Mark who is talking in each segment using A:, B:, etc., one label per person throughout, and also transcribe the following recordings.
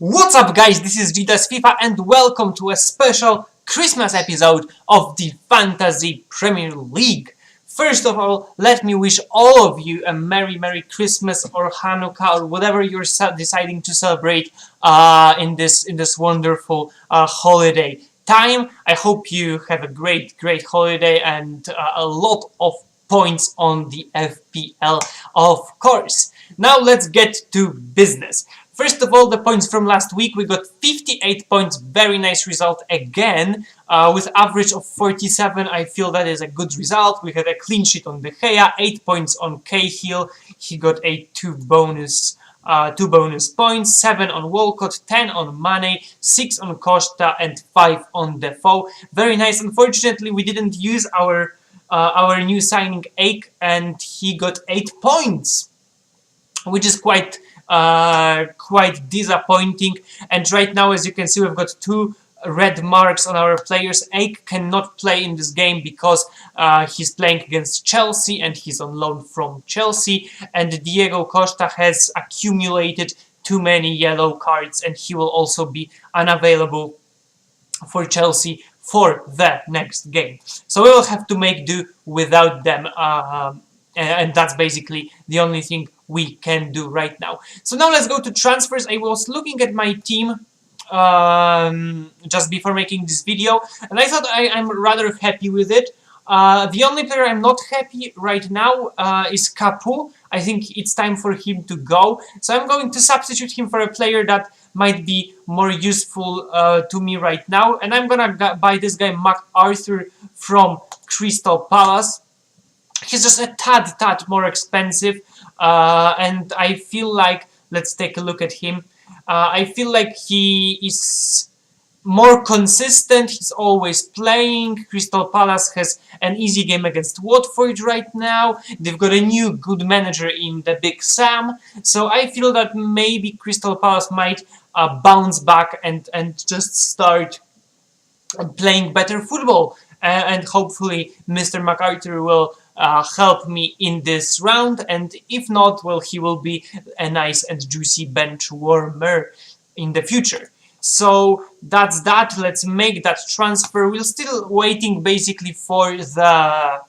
A: What's up guys, this is Gitas FIFA and welcome to a special Christmas episode of the Fantasy Premier League. First of all, let me wish all of you a Merry Christmas or Hanukkah or whatever you're deciding to celebrate in this wonderful holiday time. I hope you have a great holiday and a lot of points on the FPL, of course. Now let's get to business. First of all, the points from last week, we got 58 points, very nice result again, with average of 47. I feel that is a good result. We had a clean sheet on De Gea, 8 points on Cahill, he got a 2 bonus points, 7 on Walcott, 10 on Mane, 6 on Costa and 5 on Defoe. Very nice. Unfortunately, we didn't use our new signing Ake and he got 8 points, which is quite disappointing. And right now, as you can see, we've got 2 red marks on our players. Ake cannot play in this game because he's playing against Chelsea and he's on loan from Chelsea, and Diego Costa has accumulated too many yellow cards and he will also be unavailable for Chelsea for the next game. So we will have to make do without them, and that's basically the only thing we can do right now. So now let's go to transfers. I was looking at my team just before making this video, and I thought I'm rather happy with it. The only player I'm not happy right now is Capu. I think it's time for him to go. So I'm going to substitute him for a player that might be more useful to me right now. And I'm gonna buy this guy MacArthur from Crystal Palace. He's just a tad more expensive, and I feel like, let's take a look at him. I feel like he is more consistent, he's always playing. Crystal Palace has an easy game against Watford right now. They've got a new good manager in the Big Sam, so I feel that maybe Crystal Palace might bounce back and just start playing better football, and hopefully Mr. MacArthur will help me in this round, and if not, well, he will be a nice and juicy bench warmer in the future. So that's that. Let's make that transfer. We're still waiting basically for the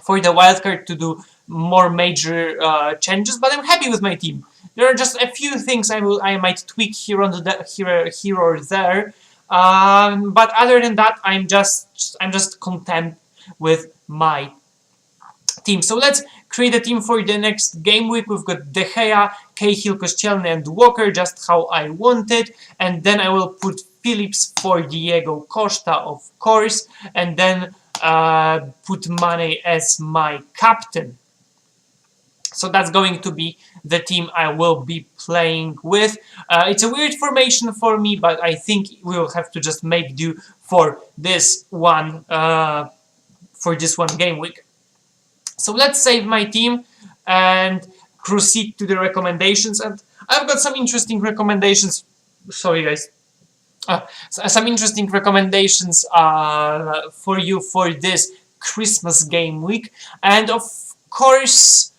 A: wildcard to do more major changes, but I'm happy with my team. There are just a few things I might tweak here or there, but other than that, I'm just content with my team. So let's create a team for the next game week. We've got De Gea, Cahill, Koscielny and Walker, just how I wanted, and then I will put Phillips for Diego Costa, of course, and then put Mane as my captain. So that's going to be the team I will be playing with. It's a weird formation for me, but I think we will have to just make do for this one game week. So let's save my team and proceed to the recommendations. And I've got some interesting recommendations. Sorry, guys. Some interesting recommendations for you for this Christmas game week. And of course,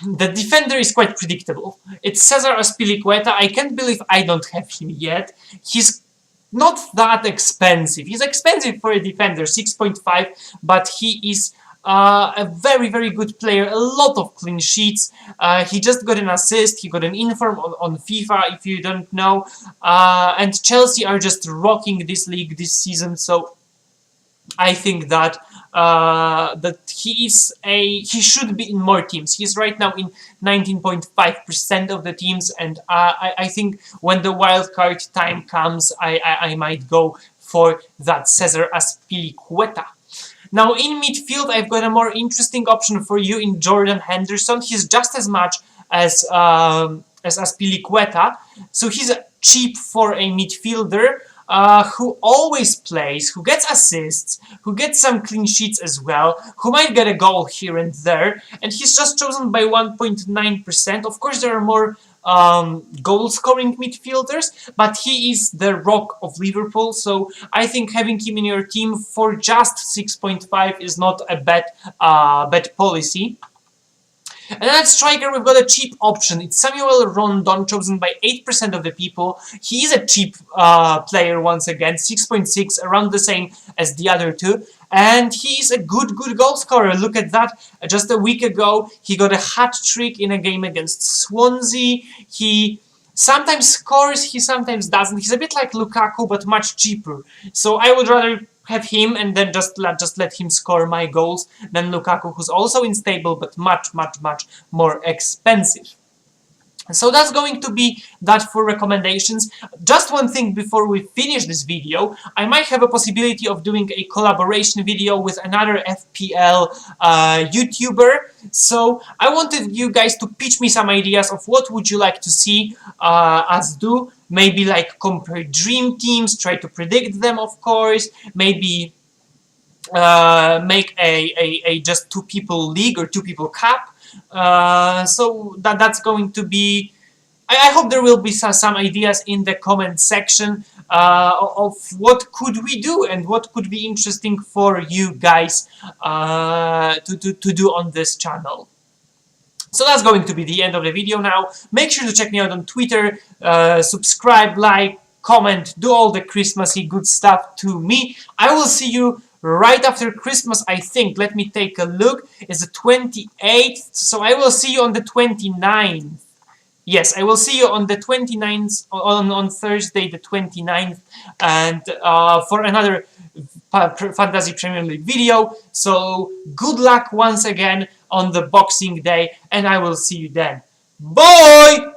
A: the defender is quite predictable. It's Cesar Azpilicueta. I can't believe I don't have him yet. He's not that expensive. He's expensive for a defender, 6.5, but he is a very good player, a lot of clean sheets. He just got an assist, he got an inform on FIFA, if you don't know, and Chelsea are just rocking this league this season, so I think that he should be in more teams. He's right now in 19.5% of the teams, and I think when the wildcard time comes, I might go for that Cesar Azpilicueta. Now in midfield, I've got a more interesting option for you in Jordan Henderson. He's just as much as Azpilicueta, so he's cheap for a midfielder who always plays, who gets assists, who gets some clean sheets as well, who might get a goal here and there, and he's just chosen by 1.9%. Of course, there are more goal-scoring midfielders, but he is the rock of Liverpool, so I think having him in your team for just 6.5 is not a bad policy. And then at striker, we've got a cheap option. It's Samuel Rondon, chosen by 8% of the people. He is a cheap player once again, 6.6, around the same as the other two. And he's a good goal scorer. Look at that. Just a week ago, he got a hat-trick in a game against Swansea. He sometimes scores, he sometimes doesn't. He's a bit like Lukaku, but much cheaper. So I would rather have him and then just let him score my goals than Lukaku, who's also unstable but much more expensive. So that's going to be that for recommendations. Just one thing before we finish this video, I might have a possibility of doing a collaboration video with another FPL YouTuber. So I wanted you guys to pitch me some ideas of what would you like to see us do. Maybe like compare dream teams, try to predict them, of course. Maybe make a just 2 people league or 2 people cup. So that's going to be. I hope there will be some ideas in the comment section of what could we do and what could be interesting for you guys to do on this channel. So that's going to be the end of the video now. Make sure to check me out on Twitter, subscribe, like, comment, do all the Christmassy good stuff to me. I will see you right after Christmas, I think. Let me take a look. It's the 28th, so I will see you on the 29th. Yes, I will see you on the 29th, on Thursday the 29th, and for another Fantasy Premier League video. So good luck once again on the Boxing Day, and I will see you then. Bye!